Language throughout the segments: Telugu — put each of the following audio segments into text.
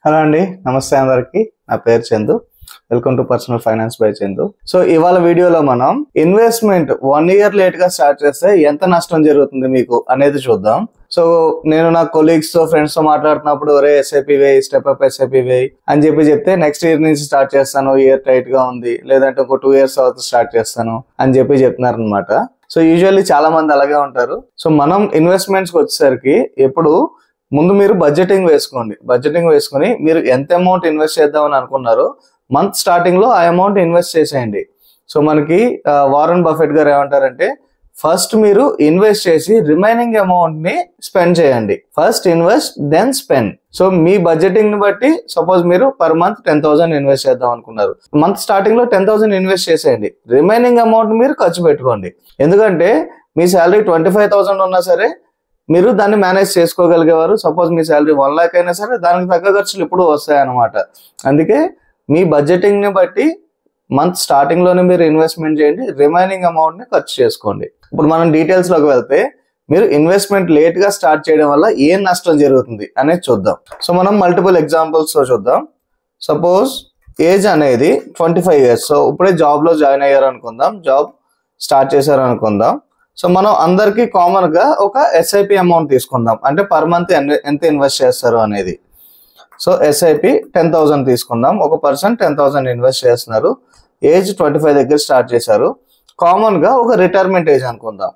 హలో అండి, నమస్తే అందరికి. నా పేరు Chandu. Welcome to personal finance by Chandu. So ఇవాళ వీడియోలో మనం ఇన్వెస్ట్మెంట్ 1 ఇయర్ లేట్ గా స్టార్ట్ చేస్తే ఎంత నష్టం జరుగుతుంది మీకు అనేది చూద్దాం. సో నేను నా కొలీగ్స్ తో ఫ్రెండ్స్ తో మాట్లాడుతున్నప్పుడు ఒరే ఎస్ఐపి వేయి, స్టెప్ అప్ ఎస్ఐపి వేయి అని చెప్తే నెక్స్ట్ ఇయర్ నుంచి స్టార్ట్ చేస్తాను, ఇయర్ టైట్ గా ఉంది, లేదంటే ఒక 2 ఇయర్స్ తర్వాత స్టార్ట్ చేస్తాను అని చెప్తున్నారు అనమాట. సో యూజువల్లీ చాలా మంది అలాగే ఉంటారు. సో మనం ఇన్వెస్ట్మెంట్స్ కి వచ్చేసరికి ఎప్పుడు ముందు మీరు బడ్జెటింగ్ వేసుకోండి. బడ్జెటింగ్ వేసుకుని మీరు ఎంత అమౌంట్ ఇన్వెస్ట్ చేద్దామని అనుకున్నారో మంత్ స్టార్టింగ్ లో ఆ అమౌంట్ ఇన్వెస్ట్ చేసేయండి. సో మనకి వారన్ బఫెట్ గారు ఏమంటారంటే, ఫస్ట్ మీరు ఇన్వెస్ట్ చేసి రిమైనింగ్ అమౌంట్ ని స్పెండ్ చేయండి. First invest then spend. So మీ బడ్జెటింగ్ ని బట్టి సపోజ్ మీరు పర్ మంత్ 10,000 ఇన్వెస్ట్ చేద్దాం అనుకున్నారు, మంత్ స్టార్టింగ్ లో 10,000 ఇన్వెస్ట్ చేసేయండి. రిమైనింగ్ అమౌంట్ మీరు ఖర్చు పెట్టుకోండి. ఎందుకంటే మీ శాలరీ 25,000 ఉన్నా సరే మీరు దాన్ని మేనేజ్ చేసుకోగలిగేవారు. సపోజ్ మీ శాలరీ 1 lakh అయినా సరే దానికి తగ్గ ఖర్చులు ఇప్పుడు వస్తాయన్నమాట. అందుకే మీ బడ్జెటింగ్ ని బట్టి మంత్ స్టార్టింగ్ లోనే మీరు ఇన్వెస్ట్మెంట్ చేయండి, రిమైనింగ్ అమౌంట్ ని ఖర్చు చేసుకోండి. ఇప్పుడు మనం డీటెయిల్స్ లోకి వెళ్తే, మీరు ఇన్వెస్ట్మెంట్ లేట్ గా స్టార్ట్ చేయడం వల్ల ఏం నష్టం జరుగుతుంది అనేది చూద్దాం. సో మనం మల్టిపుల్ ఎగ్జాంపుల్స్ తో చూద్దాం. సపోజ్ ఏజ్ అనేది 25 years. సో ఇప్పుడే జాబ్ లో జాయిన్ అయ్యారు అనుకుందాం, జాబ్ స్టార్ట్ చేశారు అనుకుందాం. సో మనం అందరికి కామన్ గా ఒక ఎస్ఐపి అమౌంట్ తీసుకుందాం, అంటే పర్ మంత్ ఎంత ఇన్వెస్ట్ చేస్తారు అనేది. సో ఎస్ఐపి 10,000 తీసుకుందాం. ఒక పర్సన్ 10,000 ఇన్వెస్ట్ చేస్తున్నారు, ఏజ్ 25 దగ్గర స్టార్ట్ చేశారు. కామన్ గా ఒక రిటైర్మెంట్ ఏజ్ అనుకుందాం,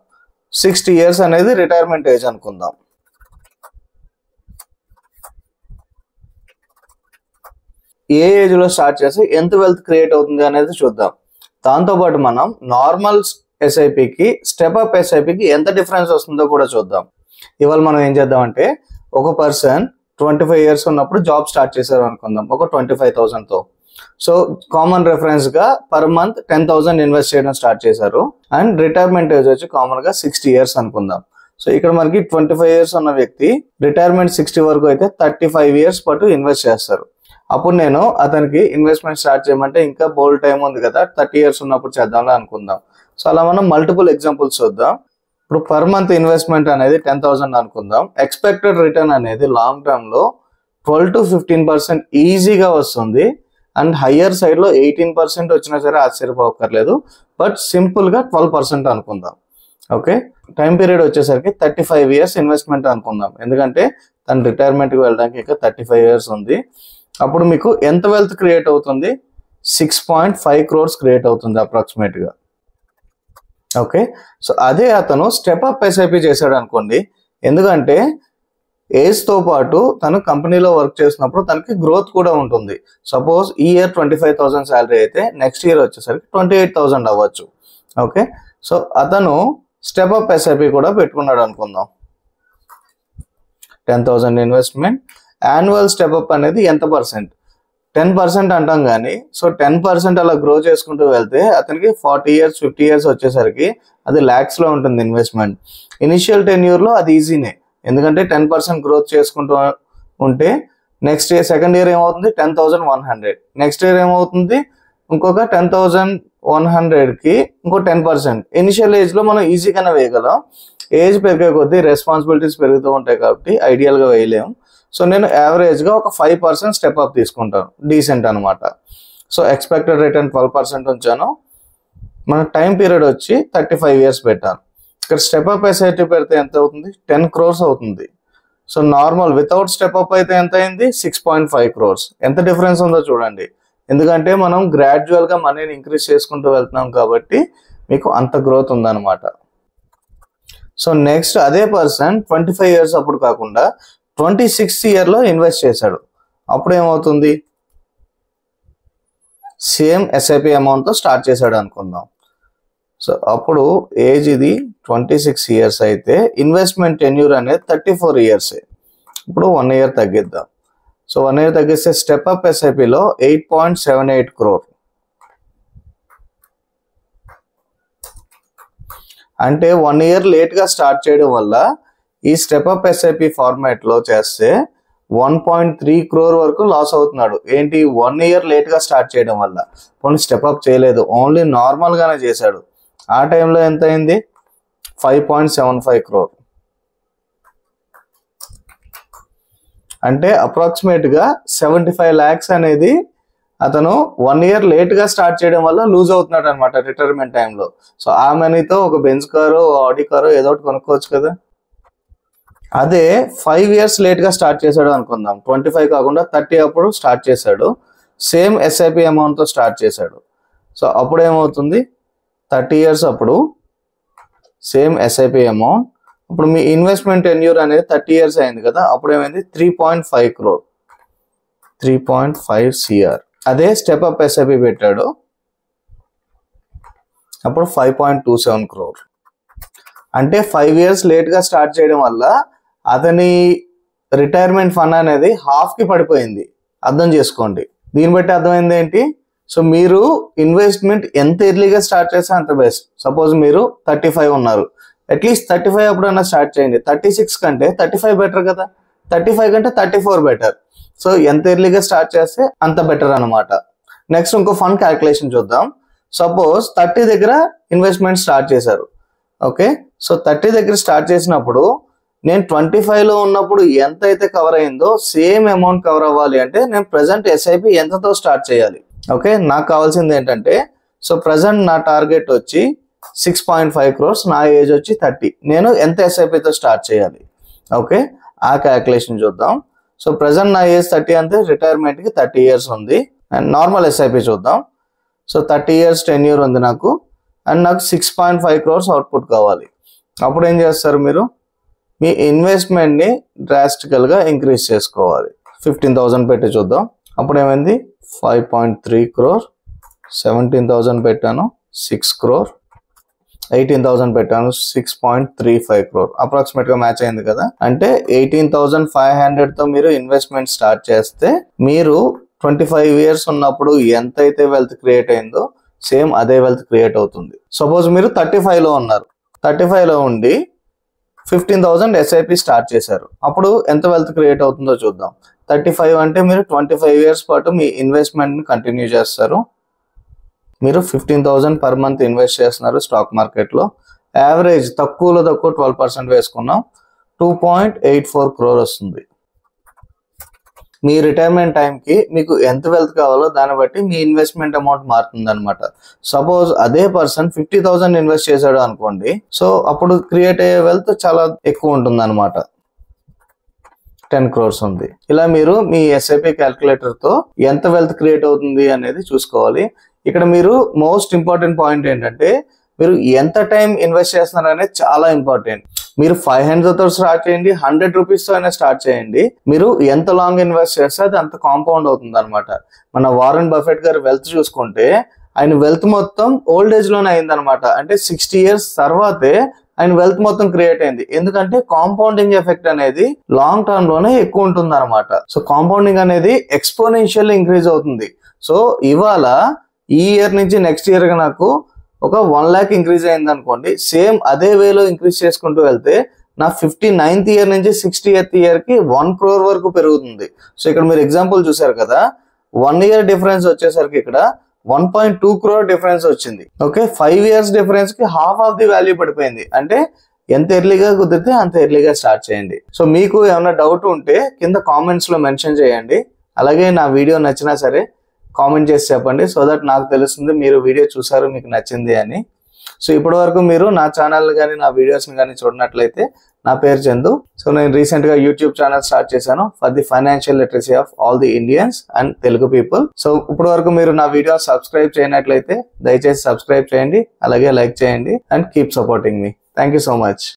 60 years అనేది రిటైర్మెంట్ ఏజ్ అనుకుందాం. ఏ ఏజ్ లో స్టార్ట్ చేసి ఎంత వెల్త్ క్రియేట్ అవుతుంది అనేది చూద్దాం. దాంతోపాటు మనం నార్మల్ ఎస్ఐపికి స్టెప్ అప్ ఎస్ఐపికి ఎంత డిఫరెన్స్ వస్తుందో కూడా చూద్దాం. ఇవాళ మనం ఏం చేద్దామంటే, ఒక పర్సన్ 25 years ఉన్నప్పుడు జాబ్ స్టార్ట్ చేశారు అనుకుందాం, ఒక 25,000 తో. సో కామన్ రెఫరెన్స్ గా పర్ మంత్ 10,000 ఇన్వెస్ట్ చేయడం స్టార్ట్ చేశారు. అండ్ రిటైర్మెంట్ ఏజ్ వచ్చి కామన్ గా 60 years అనుకుందాం. సో ఇక్కడ మనకి 25 years ఉన్న వ్యక్తి రిటైర్మెంట్ 60 వరకు అయితే 35 years పాటు ఇన్వెస్ట్ చేస్తారు. అప్పుడు నేను అతనికి ఇన్వెస్ట్మెంట్ స్టార్ట్ చేయమంటే ఇంకా బోల్డ్ టైం ఉంది కదా, 30 years ఉన్నప్పుడు చేద్దాంలా అనుకుందాం. సో అలా మనం మల్టిపుల్ ఎగ్జాంపుల్స్ చూద్దాం. ఇప్పుడు పర్ మంత్ ఇన్వెస్ట్మెంట్ అనేది 10,000 అనుకుందాం. ఎక్స్పెక్టెడ్ రిటర్న్ అనేది లాంగ్ టర్మ్ లో 12 to 15% ఈజీగా వస్తుంది. అండ్ హయ్యర్ సైడ్ లో 18% వచ్చినా సరే ఆశ్చర్యపోకర్లేదు. బట్ సింపుల్ గా 12% అనుకుందాం. ఓకే, టైం పీరియడ్ వచ్చేసరికి 35 years ఇన్వెస్ట్మెంట్ అనుకుందాం, ఎందుకంటే తన రిటైర్మెంట్ కి వెళ్ళడానికి ఇంకా 35 years ఉంది. అప్పుడు మీకు ఎంత వెల్త్ క్రియేట్ అవుతుంది? 6.5 crores క్రియేట్ అవుతుంది అప్రాక్సిమేట్ గా. ఓకే, సో అదే అతను స్టెప్ అప్ ఎస్ఐపి చేశాడు అనుకోండి, ఎందుకంటే ఏజ్ తో పాటు తను కంపెనీలో వర్క్ చేసినప్పుడు తనకి గ్రోత్ కూడా ఉంటుంది. సపోజ్ ఈ ఇయర్ 25,000 శాలరీ అయితే నెక్స్ట్ ఇయర్ వచ్చేసరికి 28,000 అవ్వచ్చు. ఓకే, సో అతను స్టెప్ అప్ ఎస్ఐపి కూడా పెట్టుకున్నాడు అనుకుందాం. 10,000 ఇన్వెస్ట్మెంట్, యాన్యువల్ స్టెప్ అప్ అనేది ఎంత పర్సెంట్? 10% అంటాం కానీ, సో 10% అలా గ్రో చేసుకుంటూ వెళ్తే అతనికి 40 years 50 years వచ్చేసరికి అది lakhs లో ఉంటుంది ఇన్వెస్ట్మెంట్. ఇనిషియల్ టెన్యూర్ లో అది ఈజీనే, ఎందుకంటే 10% గ్రోత్ చేసుకుంటూ ఉంటే నెక్స్ట్ ఇయర్ సెకండ్ ఇయర్ ఏమవుతుంది? 10,100. నెక్స్ట్ ఇయర్ ఏమవుతుంది? ఇంకొక 10,100 కి ఇంకో 10%. ఇనిషియల్ ఏజ్ లో మనం ఈజీగానే వేయగలం. ఏజ్ పెరిగే కొద్దీ రెస్పాన్సిబిలిటీస్ పెరుగుతూ ఉంటాయి కాబట్టి ఐడియల్ గా వేయలేము. సో నేను యావరేజ్ గా ఒక 5% స్టెప్ అప్ తీసుకుంటాను, డీసెంట్ అనమాట. సో ఎక్స్పెక్టెడ్ రిటర్న్ 12% ఉంచాను. మన టైం పీరియడ్ వచ్చి 35 years పెట్టాను. ఇక్కడ స్టెప్ అప్ ఎస్ఐపి పెడితే ఎంత అవుతుంది? 10 crores అవుతుంది. So normal without step up అయితే ఎంత అయింది? 6.5 crores. ఎంత డిఫరెన్స్ ఉందో చూడండి. ఎందుకంటే మనం గ్రాడ్యువల్ గా మనీని ఇంక్రీజ్ చేసుకుంటూ వెళ్తున్నాం కాబట్టి మీకు అంత గ్రోత్ ఉందన్నమాట. సో నెక్స్ట్ అదే పర్సన్ 25 years అప్పుడు కాకుండా 26th year లో ఇన్వెస్ట్ చేశాడు. అప్పుడు ఏమవుతుంది? సేమ్ ఎస్ఐపి అమౌంట్ తో స్టార్ట్ చేశాడు అనుకుందాం. సో అప్పుడు ఏజ్ ఇది 26 years అయితే ఇన్వెస్ట్మెంట్ టెన్యూర్ అనేది 34 years. ఇప్పుడు 1 year తగ్గిద్దాం. సో 1 year తగ్గిస్తే స్టెప్ అప్ ఎస్ఐపిలో 8.78 crore. అంటే 1 year లేట్ గా స్టార్ట్ చేయడం వల్ల ఈ స్టెప్ అప్ ఎస్ఐపి ఫార్మాట్ లో చేస్తే 1.3 crore వరకు లాస్ అవుతున్నాడు. ఏంటి? 1 year లేట్ గా స్టార్ట్ చేయడం వల్ల. పోనీ స్టెప్ అప్ చేయలేదు, ఓన్లీ నార్మల్ గానే చేశాడు. ఆ టైంలో ఎంత అయింది? 5.75 crore. అంటే అప్రాక్సిమేట్ గా 75 lakhs అనేది అతను 1 year లేట్ గా స్టార్ట్ చేయడం వల్ల లూజ్ అవుతున్నాడు అనమాట రిటైర్మెంట్ టైంలో. సో ఆ మనీతో ఒక బెంజ్ కారో ఆడి కారో ఏదో ఒకటి కొనుక్కోవచ్చు కదా. అదే 5 years లేట్ గా స్టార్ట్ చేశాడు అనుకుందాం, 25 కాకుండా 30 అప్పుడు స్టార్ట్ చేశాడు, సేమ్ ఎస్ఐపి అమౌంట్ తో స్టార్ట్ చేశాడు. సో అప్పుడు ఏమవుతుంది, 30 years అప్పుడు సేమ్ ఎస్ఐపి అమౌంట్, ఇప్పుడు మీ ఇన్వెస్ట్మెంట్ టెన్యూర్ అనేది 30 years అయింది కదా, అప్పుడు ఏమైంది 3.5 crore, 3.5 CR. అదే స్టెప్ అప్ ఎస్ఐపి పెట్టాడు, అప్పుడు 5.27 crore. అంటే 5 years లేట్ గా స్టార్ట్ చేయడం వల్ల అతని రిటైర్మెంట్ ఫండ్ అనేది హాఫ్ కి పడిపోయింది. అర్థం చేసుకోండి. దీన్ని బట్టి అర్థమైంది ఏంటి, సో మీరు ఇన్వెస్ట్మెంట్ ఎంత ఎర్లీగా స్టార్ట్ చేస్తే అంత బెస్ట్. సపోజ్ మీరు 35 ఉన్నారు, అట్లీస్ట్ 35 అప్పుడన్నా స్టార్ట్ చేయండి. 36 కంటే 35 బెటర్ కదా, 35 కంటే 34 బెటర్. సో ఎంత ఎర్లీగా స్టార్ట్ చేస్తే అంత బెటర్ అనమాట. నెక్స్ట్ ఇంకో ఫండ్ క్యాల్కులేషన్ చూద్దాం. సపోజ్ 30 దగ్గర ఇన్వెస్ట్మెంట్ స్టార్ట్ చేశారు. ఓకే, సో 30 దగ్గర స్టార్ట్ చేసినప్పుడు నేను 25 లో ఉన్నప్పుడు ఎంత అయితే కవర్ అయిందో సేమ్ అమౌంట్ కవర్ అవ్వాలి అంటే నేను ప్రెసెంట్ ఎస్ఐపి ఎంతతో స్టార్ట్ చేయాలి. ఓకే, నాకు కావాల్సింది ఏంటంటే, సో ప్రెసెంట్ నా టార్గెట్ వచ్చి 6.5 crores, నా ఏజ్ వచ్చి 30, నేను ఎంత ఎస్ఐపితో స్టార్ట్ చేయాలి. ఓకే, ఆ క్యాల్కులేషన్ చూద్దాం. సో ప్రెసెంట్ నా ఏజ్ 30 అంటే రిటైర్మెంట్ కి 30 years ఉంది. అండ్ నార్మల్ ఎస్ఐపి చూద్దాం. సో 30 years టెన్యూర్ ఉంది నాకు, అండ్ నాకు 6.5 crores అవుట్పుట్ కావాలి. అప్పుడు ఏం చేస్తారు మీరు, మీ ఇన్వెస్ట్మెంట్ ని డ్రాస్టికల్ గా ఇంక్రీజ్ చేసుకోవాలి. 15,000 పెట్టి చూద్దాం. అప్పుడు ఏమైంది 5.3 crore, 17,000 పెట్టాను 6 crore, 18,000 పెట్టాను 6.35 crore. అప్రాక్సిమేట్ గా మ్యాచ్ అయింది కదా. అంటే 18,500 తో మీరు ఇన్వెస్ట్మెంట్ స్టార్ట్ చేస్తే మీరు 25 years ఉన్నప్పుడు ఎంతైతే వెల్త్ క్రియేట్ అయిందో సేమ్ అదే వెల్త్ క్రియేట్ అవుతుంది. సపోజ్ మీరు 35 లో ఉన్నారు, 35 లో ఉండి 15,000 ఎస్ఐపి స్టార్ట్ చేశారు, అప్పుడు ఎంత వెల్త్ క్రియేట్ అవుతుందో చూద్దాం. 35 అంటే మీరు 25 years పాటు మీ ఇన్వెస్ట్మెంట్ ని కంటిన్యూ చేస్తారు. మీరు 15,000 పర్ మంత్ ఇన్వెస్ట్ చేస్తున్నారు స్టాక్ మార్కెట్ లో. యావరేజ్ తక్కువలో తక్కువ 12% వేసుకున్నాం, 2.84 crore వస్తుంది. మీ రిటైర్మెంట్ టైంకి మీకు ఎంత వెల్త్ కావాలో దాన్ని బట్టి మీ ఇన్వెస్ట్మెంట్ అమౌంట్ మారుతుంది అనమాట. సపోజ్ అదే పర్సన్ 50,000 ఇన్వెస్ట్ చేశాడు అనుకోండి, సో అప్పుడు క్రియేట్ అయ్యే వెల్త్ చాలా ఎక్కువ ఉంటుంది అనమాట, 10 crores ఉంది. ఇలా మీరు మీ ఎస్ఐపి క్యాల్కులేటర్ తో ఎంత వెల్త్ క్రియేట్ అవుతుంది అనేది చూసుకోవాలి. ఇక్కడ మీరు మోస్ట్ ఇంపార్టెంట్ పాయింట్ ఏంటంటే, మీరు ఎంత టైం ఇన్వెస్ట్ చేస్తున్నారు అనేది చాలా ఇంపార్టెంట్. మీరు 500 తో స్టార్ట్ చేయండి, 100 rupees తో అయినా స్టార్ట్ చేయండి. మీరు ఎంత లాంగ్ ఇన్వెస్ట్ చేస్తే అది అంత కాంపౌండ్ అవుతుంది అనమాట. మన వారెన్ బఫెట్ గారి వెల్త్ చూసుకుంటే ఆయన వెల్త్ మొత్తం ఓల్డ్ ఏజ్ లోనే అయింది అనమాట. అంటే 60 years తర్వాతే ఆయన వెల్త్ మొత్తం క్రియేట్ అయింది. ఎందుకంటే కాంపౌండింగ్ ఎఫెక్ట్ అనేది లాంగ్ టర్మ్ లోనే ఎక్కువ ఉంటుంది అనమాట. సో కాంపౌండింగ్ అనేది ఎక్స్పోనెన్షియల్ ఇంక్రీజ్ అవుతుంది. సో ఇవాళ ఈ ఇయర్ నుంచి నెక్స్ట్ ఇయర్ నాకు ఒక 1 lakh ఇంక్రీజ్ అయింది అనుకోండి, సేమ్ అదే వేలో ఇంక్రీజ్ చేసుకుంటూ వెళ్తే నా 59th year నుంచి 60th year కి 1 crore వరకు పెరుగుతుంది. సో ఇక్కడ మీరు ఎగ్జాంపుల్ చూసారు కదా, 1 year డిఫరెన్స్ వచ్చేసరికి ఇక్కడ 1.2 crore డిఫరెన్స్ వచ్చింది. ఓకే, 5 years డిఫరెన్స్ కి హాఫ్ ఆఫ్ ది వాల్యూ పడిపోయింది. అంటే ఎంత ఎర్లీగా కుదిరితే అంత ఎర్లీగా స్టార్ట్ చేయండి. సో మీకు ఏమైనా డౌట్ ఉంటే కింద కామెంట్స్ లో మెన్షన్ చేయండి. అలాగే నా వీడియో నచ్చినా సరే కామెంట్ చేసి చెప్పండి, సో దట్ నాకు తెలుస్తుంది మీరు వీడియో చూసారు, మీకు నచ్చింది అని. సో ఇప్పటి వరకు మీరు నా ఛానల్ కానీ నా వీడియోస్ని కానీ చూడనట్లయితే, నా పేరు చందు. సో నేను రీసెంట్గా యూట్యూబ్ ఛానల్ స్టార్ట్ చేశాను for the financial literacy of all the Indians and Telugu people. So ఇప్పటి వరకు మీరు నా వీడియో సబ్స్క్రైబ్ చేయనట్లయితే దయచేసి సబ్స్క్రైబ్ చేయండి, అలాగే లైక్ చేయండి and keep supporting me. Thank you so much.